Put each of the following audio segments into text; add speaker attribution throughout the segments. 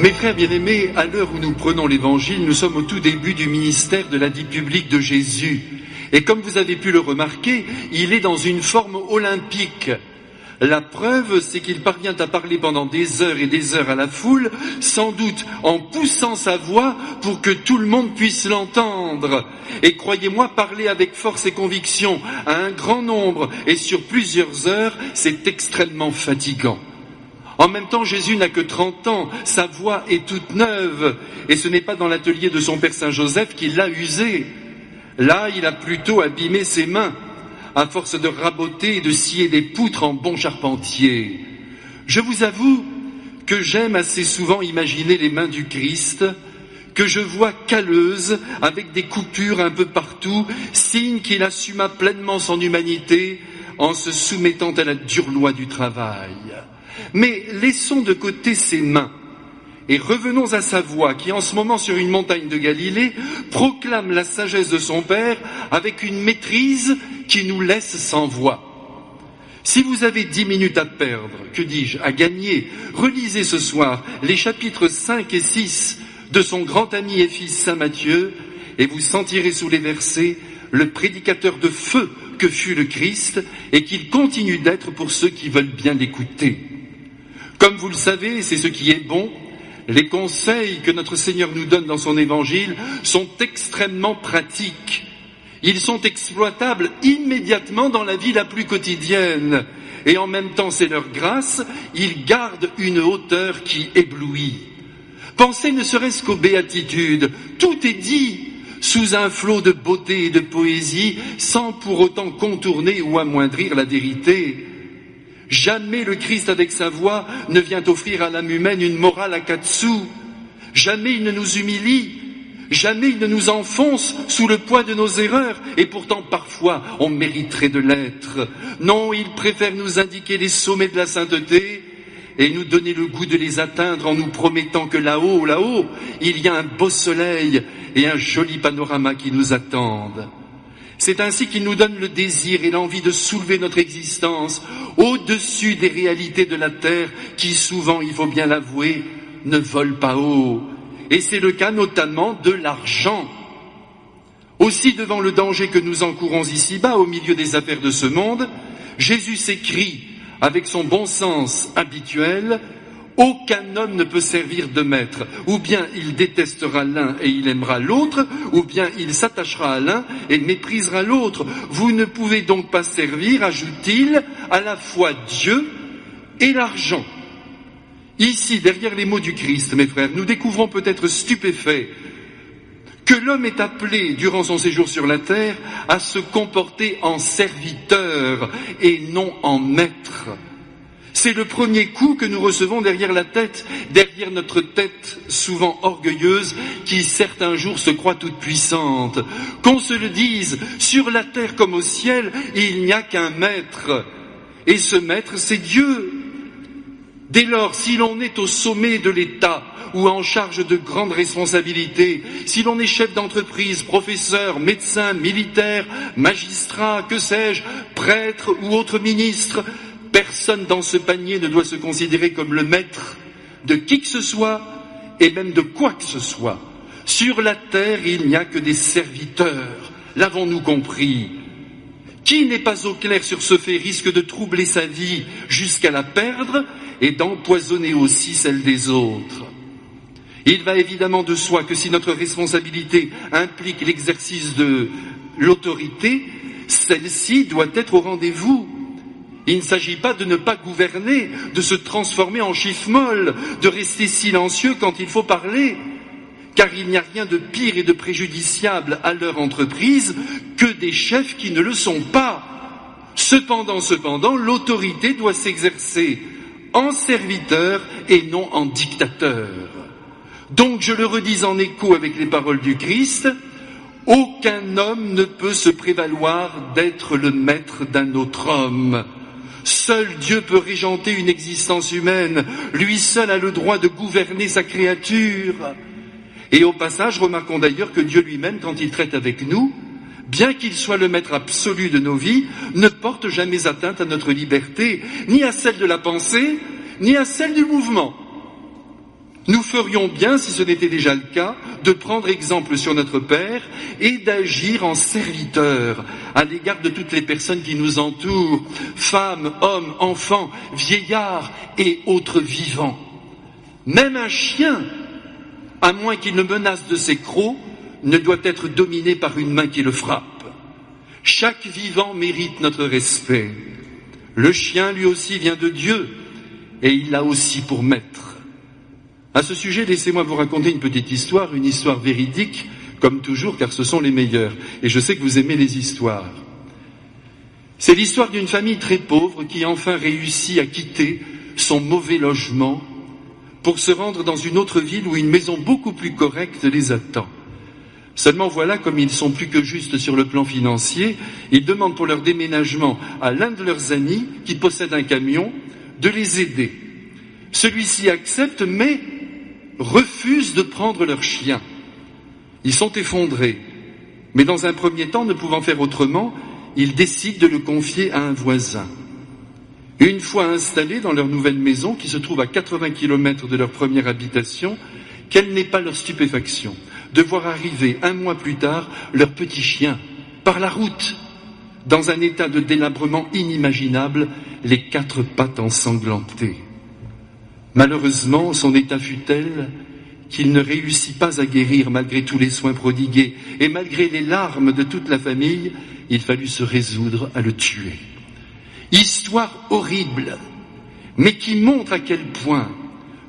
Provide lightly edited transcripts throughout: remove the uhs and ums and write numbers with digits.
Speaker 1: Mes frères bien-aimés, à l'heure où nous prenons l'Évangile, nous sommes au tout début du ministère de la vie publique de Jésus. Et comme vous avez pu le remarquer, il est dans une forme olympique. La preuve, c'est qu'il parvient à parler pendant des heures et des heures à la foule, sans doute en poussant sa voix pour que tout le monde puisse l'entendre. Et croyez-moi, parler avec force et conviction à un grand nombre et sur plusieurs heures, c'est extrêmement fatigant. En même temps, Jésus n'a que 30 ans, sa voix est toute neuve, et ce n'est pas dans l'atelier de son père Saint Joseph qu'il l'a usée. Là, il a plutôt abîmé ses mains, à force de raboter et de scier des poutres en bon charpentier. Je vous avoue que j'aime assez souvent imaginer les mains du Christ, que je vois calleuses, avec des coupures un peu partout, signe qu'il assuma pleinement son humanité en se soumettant à la dure loi du travail. Mais laissons de côté ses mains et revenons à sa voix qui, en ce moment sur une montagne de Galilée, proclame la sagesse de son Père avec une maîtrise qui nous laisse sans voix. Si vous avez 10 minutes à perdre, que dis-je, à gagner, relisez ce soir les chapitres 5 et 6 de son grand ami et fils Saint Matthieu, et vous sentirez sous les versets le prédicateur de feu que fut le Christ et qu'il continue d'être pour ceux qui veulent bien l'écouter. Comme vous le savez, c'est ce qui est bon, les conseils que notre Seigneur nous donne dans son Évangile sont extrêmement pratiques. Ils sont exploitables immédiatement dans la vie la plus quotidienne. Et en même temps, c'est leur grâce, ils gardent une hauteur qui éblouit. Pensez ne serait-ce qu'aux béatitudes. Tout est dit sous un flot de beauté et de poésie, sans pour autant contourner ou amoindrir la vérité. Jamais le Christ avec sa voix ne vient offrir à l'âme humaine une morale à 4 sous. Jamais il ne nous humilie. Jamais il ne nous enfonce sous le poids de nos erreurs, et pourtant parfois on mériterait de l'être. Non, il préfère nous indiquer les sommets de la sainteté et nous donner le goût de les atteindre en nous promettant que là-haut, il y a un beau soleil et un joli panorama qui nous attendent. C'est ainsi qu'il nous donne le désir et l'envie de soulever notre existence au-dessus des réalités de la terre qui souvent, il faut bien l'avouer, ne volent pas haut. Et c'est le cas notamment de l'argent. Aussi, devant le danger que nous encourons ici-bas, au milieu des affaires de ce monde, Jésus s'écrie avec son bon sens habituel: aucun homme ne peut servir de maître. Ou bien il détestera l'un et il aimera l'autre, ou bien il s'attachera à l'un et méprisera l'autre. Vous ne pouvez donc pas servir, ajoute-t-il, à la fois Dieu et l'argent. Ici, derrière les mots du Christ, mes frères, nous découvrons peut-être stupéfaits que l'homme est appelé, durant son séjour sur la terre, à se comporter en serviteur et non en maître. C'est le premier coup que nous recevons derrière la tête, derrière notre tête souvent orgueilleuse, qui certains jours se croit toute puissante. Qu'on se le dise, sur la terre comme au ciel, il n'y a qu'un maître. Et ce maître, c'est Dieu. Dès lors, si l'on est au sommet de l'État ou en charge de grandes responsabilités, si l'on est chef d'entreprise, professeur, médecin, militaire, magistrat, que sais-je, prêtre ou autre ministre, personne dans ce panier ne doit se considérer comme le maître de qui que ce soit et même de quoi que ce soit. Sur la terre, il n'y a que des serviteurs. L'avons-nous compris? Qui n'est pas au clair sur ce fait risque de troubler sa vie jusqu'à la perdre et d'empoisonner aussi celle des autres. Il va évidemment de soi que si notre responsabilité implique l'exercice de l'autorité, celle-ci doit être au rendez-vous. Il ne s'agit pas de ne pas gouverner, de se transformer en chiffre-molle, de rester silencieux quand il faut parler, car il n'y a rien de pire et de préjudiciable à leur entreprise que des chefs qui ne le sont pas. Cependant, l'autorité doit s'exercer en serviteur et non en dictateur. Donc, je le redis en écho avec les paroles du Christ, aucun homme ne peut se prévaloir d'être le maître d'un autre homme. Seul Dieu peut régenter une existence humaine, lui seul a le droit de gouverner sa créature. Et au passage, remarquons d'ailleurs que Dieu lui-même, quand il traite avec nous, bien qu'il soit le maître absolu de nos vies, ne porte jamais atteinte à notre liberté, ni à celle de la pensée, ni à celle du mouvement. Nous ferions bien, si ce n'était déjà le cas, de prendre exemple sur notre Père et d'agir en serviteur à l'égard de toutes les personnes qui nous entourent, femmes, hommes, enfants, vieillards et autres vivants. Même un chien, à moins qu'il ne menace de ses crocs, ne doit être dominé par une main qui le frappe. Chaque vivant mérite notre respect. Le chien, lui aussi, vient de Dieu et il l'a aussi pour maître. À ce sujet, laissez-moi vous raconter une petite histoire, une histoire véridique, comme toujours, car ce sont les meilleures. Et je sais que vous aimez les histoires. C'est l'histoire d'une famille très pauvre qui enfin réussit à quitter son mauvais logement pour se rendre dans une autre ville où une maison beaucoup plus correcte les attend. Seulement voilà, comme ils sont plus que justes sur le plan financier, ils demandent pour leur déménagement à l'un de leurs amis, qui possède un camion, de les aider. Celui-ci accepte, mais refuse de prendre leur chien. Ils sont effondrés, mais dans un premier temps, ne pouvant faire autrement, ils décident de le confier à un voisin. Une fois installés dans leur nouvelle maison, qui se trouve à 80 km de leur première habitation, quelle n'est pas leur stupéfaction de voir arriver un mois plus tard leur petit chien, par la route, dans un état de délabrement inimaginable, les 4 pattes ensanglantées. Malheureusement, son état fut tel qu'il ne réussit pas à guérir malgré tous les soins prodigués, et malgré les larmes de toute la famille, il fallut se résoudre à le tuer. Histoire horrible, mais qui montre à quel point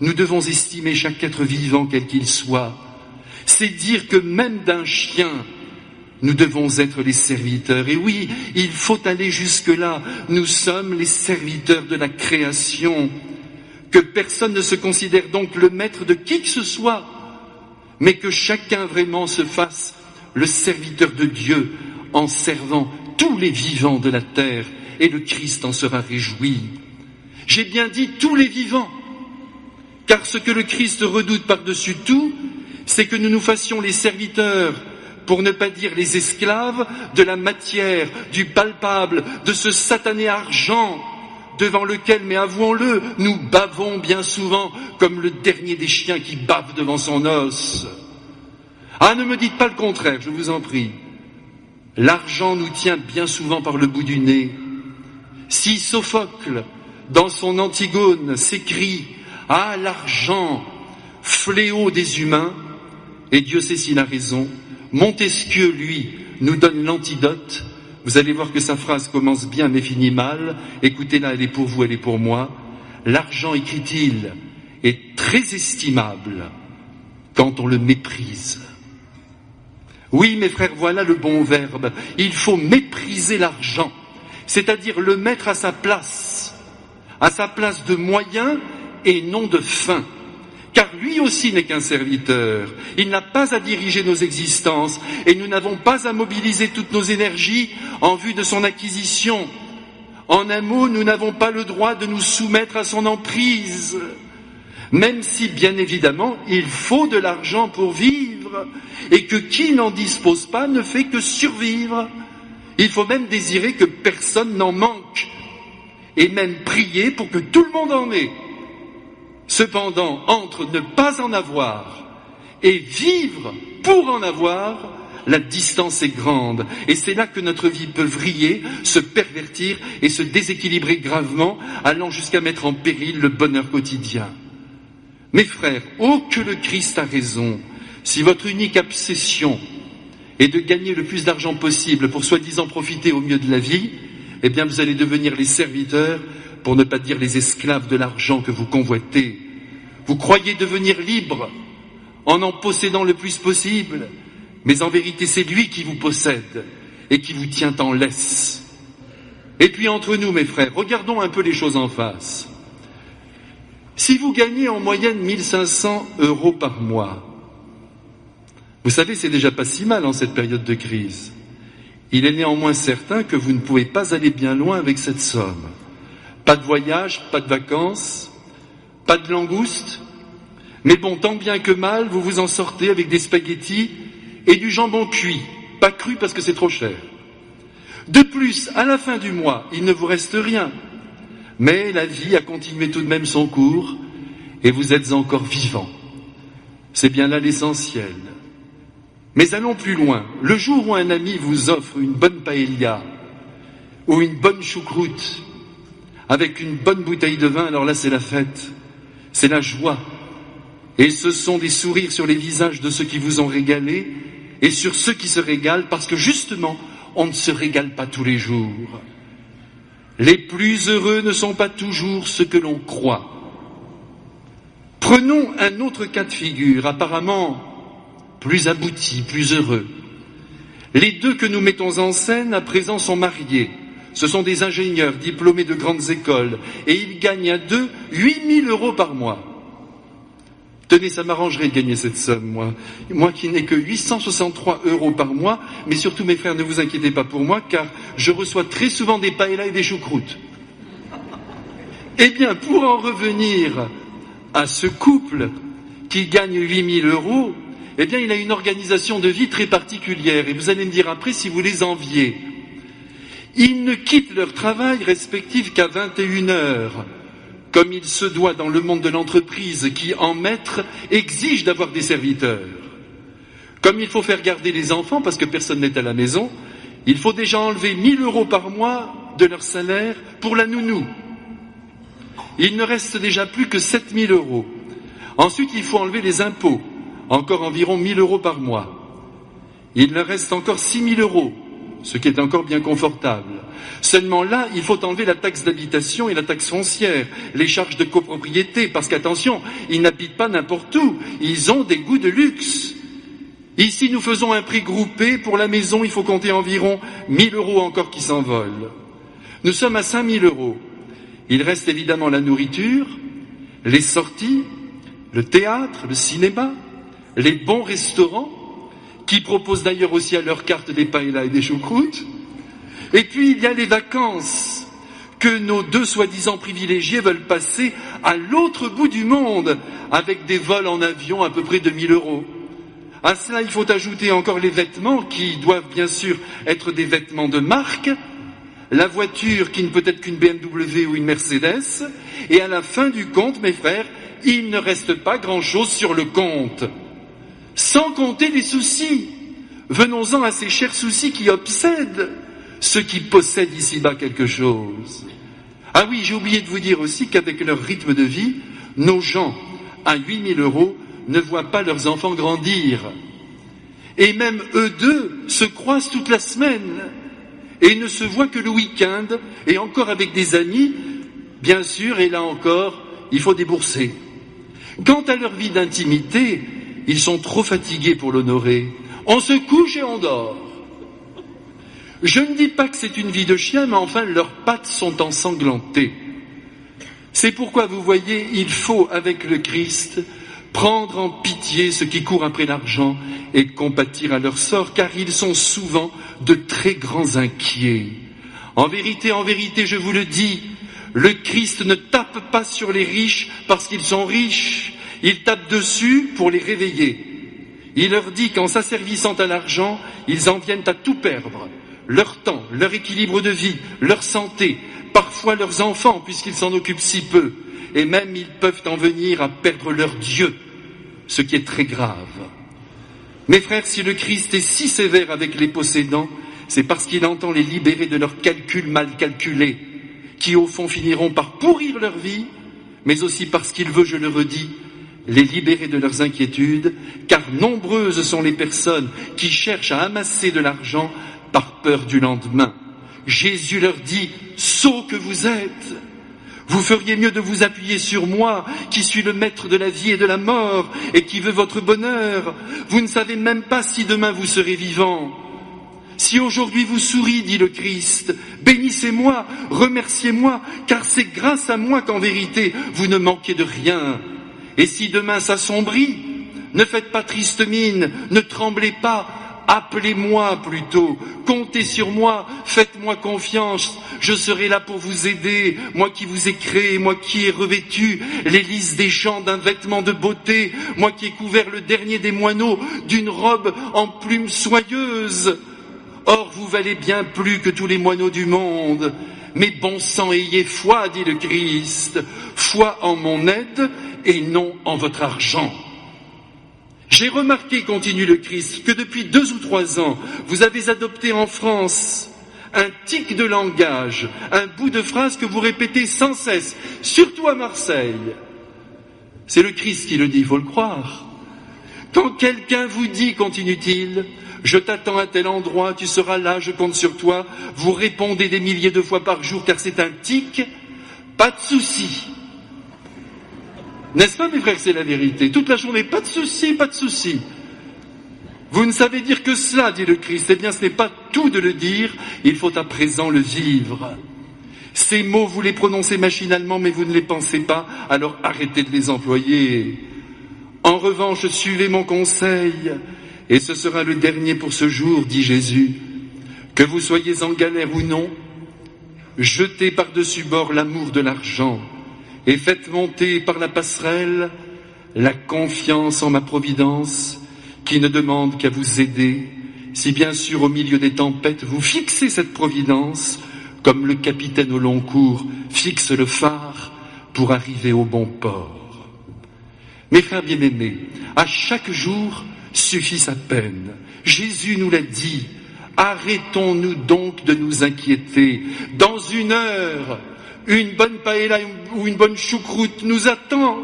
Speaker 1: nous devons estimer chaque être vivant, quel qu'il soit. C'est dire que même d'un chien, nous devons être les serviteurs. Et oui, il faut aller jusque-là. Nous sommes les serviteurs de la création. Que personne ne se considère donc le maître de qui que ce soit, mais que chacun vraiment se fasse le serviteur de Dieu en servant tous les vivants de la terre, et le Christ en sera réjoui. J'ai bien dit tous les vivants, car ce que le Christ redoute par-dessus tout, c'est que nous nous fassions les serviteurs, pour ne pas dire les esclaves, de la matière, du palpable, de ce satané argent, devant lequel, mais avouons-le, nous bavons bien souvent comme le dernier des chiens qui bave devant son os. Ah, ne me dites pas le contraire, je vous en prie. L'argent nous tient bien souvent par le bout du nez. Si Sophocle, dans son Antigone, s'écrie « Ah, l'argent, fléau des humains », et Dieu sait s'il a raison, Montesquieu, lui, nous donne l'antidote. Vous allez voir que sa phrase commence bien mais finit mal. Écoutez-la, elle est pour vous, elle est pour moi. L'argent, écrit-il, est très estimable quand on le méprise. Oui, mes frères, voilà le bon verbe. Il faut mépriser l'argent, c'est-à-dire le mettre à sa place de moyen et non de fin. Car lui aussi n'est qu'un serviteur. Il n'a pas à diriger nos existences et nous n'avons pas à mobiliser toutes nos énergies en vue de son acquisition. En un mot, nous n'avons pas le droit de nous soumettre à son emprise. Même si, bien évidemment, il faut de l'argent pour vivre et que qui n'en dispose pas ne fait que survivre. Il faut même désirer que personne n'en manque et même prier pour que tout le monde en ait. Cependant, entre ne pas en avoir et vivre pour en avoir, la distance est grande. Et c'est là que notre vie peut vriller, se pervertir et se déséquilibrer gravement, allant jusqu'à mettre en péril le bonheur quotidien. Mes frères, oh que le Christ a raison, si votre unique obsession est de gagner le plus d'argent possible pour soi-disant profiter au mieux de la vie, eh bien vous allez devenir les serviteurs, pour ne pas dire les esclaves de l'argent que vous convoitez. Vous croyez devenir libre en possédant le plus possible, mais en vérité c'est lui qui vous possède et qui vous tient en laisse. Et puis entre nous, mes frères, regardons un peu les choses en face. Si vous gagnez en moyenne 1500 € par mois, vous savez, c'est déjà pas si mal en cette période de crise. Il est néanmoins certain que vous ne pouvez pas aller bien loin avec cette somme. Pas de voyage, pas de vacances, pas de langoustes, mais bon, tant bien que mal, vous vous en sortez avec des spaghettis et du jambon cuit, pas cru parce que c'est trop cher. De plus, à la fin du mois, il ne vous reste rien, mais la vie a continué tout de même son cours et vous êtes encore vivant. C'est bien là l'essentiel. Mais allons plus loin. Le jour où un ami vous offre une bonne paella ou une bonne choucroute avec une bonne bouteille de vin, alors là c'est la fête, c'est la joie. Et ce sont des sourires sur les visages de ceux qui vous ont régalé et sur ceux qui se régalent, parce que justement, on ne se régale pas tous les jours. Les plus heureux ne sont pas toujours ceux que l'on croit. Prenons un autre cas de figure, apparemment plus abouti, plus heureux. Les deux que nous mettons en scène à présent sont mariés. Ce sont des ingénieurs diplômés de grandes écoles et ils gagnent à deux 8 000 € par mois. Tenez, ça m'arrangerait de gagner cette somme, moi. Moi qui n'ai que 863 € par mois, mais surtout mes frères, ne vous inquiétez pas pour moi, car je reçois très souvent des paellas et des choucroutes. Eh bien, pour en revenir à ce couple qui gagne 8 000 €, eh bien, il a une organisation de vie très particulière, et vous allez me dire après si vous les enviez. Ils ne quittent leur travail respectif qu'à 21 heures, comme il se doit dans le monde de l'entreprise qui, en maître, exige d'avoir des serviteurs. Comme il faut faire garder les enfants parce que personne n'est à la maison, il faut déjà enlever 1 000 € par mois de leur salaire pour la nounou. Il ne reste déjà plus que 7 000 €. Ensuite, il faut enlever les impôts, encore environ 1 000 € par mois. Il leur reste encore 6 000 €, ce qui est encore bien confortable. Seulement là, il faut enlever la taxe d'habitation et la taxe foncière, les charges de copropriété, parce qu'attention, ils n'habitent pas n'importe où, ils ont des goûts de luxe. Ici, nous faisons un prix groupé, pour la maison, il faut compter environ 1 000 € encore qui s'envolent. Nous sommes à 5 000 €. Il reste évidemment la nourriture, les sorties, le théâtre, le cinéma, les bons restaurants, qui proposent d'ailleurs aussi à leur carte des paellas et des choucroutes. Et puis il y a les vacances que nos deux soi-disant privilégiés veulent passer à l'autre bout du monde, avec des vols en avion à peu près de 1 000 €. À cela, il faut ajouter encore les vêtements, qui doivent bien sûr être des vêtements de marque, la voiture qui ne peut être qu'une BMW ou une Mercedes, et à la fin du compte, mes frères, il ne reste pas grand-chose sur le compte. Sans compter les soucis. Venons-en à ces chers soucis qui obsèdent ceux qui possèdent ici-bas quelque chose. Ah oui, j'ai oublié de vous dire aussi qu'avec leur rythme de vie, nos gens, à 8 000 € ne voient pas leurs enfants grandir. Et même eux deux se croisent toute la semaine et ne se voient que le week-end, et encore avec des amis, bien sûr, et là encore, il faut débourser. Quant à leur vie d'intimité, ils sont trop fatigués pour l'honorer. On se couche et on dort. Je ne dis pas que c'est une vie de chien, mais enfin leurs pattes sont ensanglantées. C'est pourquoi, vous voyez, il faut, avec le Christ, prendre en pitié ceux qui courent après l'argent et compatir à leur sort, car ils sont souvent de très grands inquiets. En vérité, je vous le dis, le Christ ne tape pas sur les riches parce qu'ils sont riches, il tape dessus pour les réveiller. Il leur dit qu'en s'asservissant à l'argent, ils en viennent à tout perdre. Leur temps, leur équilibre de vie, leur santé, parfois leurs enfants puisqu'ils s'en occupent si peu, et même ils peuvent en venir à perdre leur Dieu, ce qui est très grave. Mes frères, si le Christ est si sévère avec les possédants, c'est parce qu'il entend les libérer de leurs calculs mal calculés, qui au fond finiront par pourrir leur vie, mais aussi parce qu'il veut, je le redis, les libérer de leurs inquiétudes, car nombreuses sont les personnes qui cherchent à amasser de l'argent par peur du lendemain. Jésus leur dit, sots que vous êtes, vous feriez mieux de vous appuyer sur moi, qui suis le maître de la vie et de la mort, et qui veut votre bonheur. Vous ne savez même pas si demain vous serez vivant. Si aujourd'hui vous sourit, dit le Christ, bénissez-moi, remerciez-moi, car c'est grâce à moi qu'en vérité vous ne manquez de rien. Et si demain s'assombrit, ne faites pas triste mine, ne tremblez pas, appelez-moi plutôt, comptez sur moi, faites-moi confiance, je serai là pour vous aider, moi qui vous ai créé, moi qui ai revêtu les lys des champs d'un vêtement de beauté, moi qui ai couvert le dernier des moineaux d'une robe en plumes soyeuses. Or vous valez bien plus que tous les moineaux du monde. Mais bon sang, ayez foi, dit le Christ, foi en mon aide et non en votre argent. J'ai remarqué, continue le Christ, que depuis 2 ou 3 ans, vous avez adopté en France un tic de langage, un bout de phrase que vous répétez sans cesse, surtout à Marseille. C'est le Christ qui le dit, il faut le croire. Quand quelqu'un vous dit, continue-t-il, je t'attends à tel endroit, tu seras là, je compte sur toi, vous répondez des milliers de fois par jour car c'est un tic, pas de souci. N'est-ce pas, mes frères, c'est la vérité. Toute la journée, pas de souci, pas de souci. Vous ne savez dire que cela, dit le Christ. Eh bien, ce n'est pas tout de le dire, il faut à présent le vivre. Ces mots, vous les prononcez machinalement, mais vous ne les pensez pas, alors arrêtez de les employer. En revanche, suivez mon conseil, et ce sera le dernier pour ce jour, dit Jésus. Que vous soyez en galère ou non, jetez par-dessus bord l'amour de l'argent, et faites monter par la passerelle la confiance en ma providence, qui ne demande qu'à vous aider, si bien sûr au milieu des tempêtes vous fixez cette providence, comme le capitaine au long cours fixe le phare pour arriver au bon port. Mes frères bien-aimés, à chaque jour suffit sa peine. Jésus nous l'a dit, arrêtons-nous donc de nous inquiéter. Dans 1 heure, une bonne paella ou une bonne choucroute nous attend.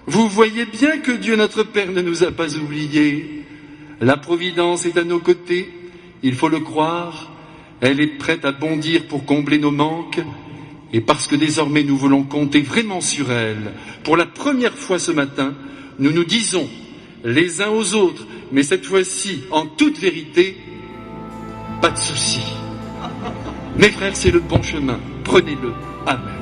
Speaker 1: Vous voyez bien que Dieu notre Père ne nous a pas oubliés. La providence est à nos côtés, il faut le croire. Elle est prête à bondir pour combler nos manques. Et parce que désormais nous voulons compter vraiment sur elle, pour la première fois ce matin, nous nous disons les uns aux autres, mais cette fois-ci en toute vérité, pas de souci. Mes frères, c'est le bon chemin. Prenez-le. Amen.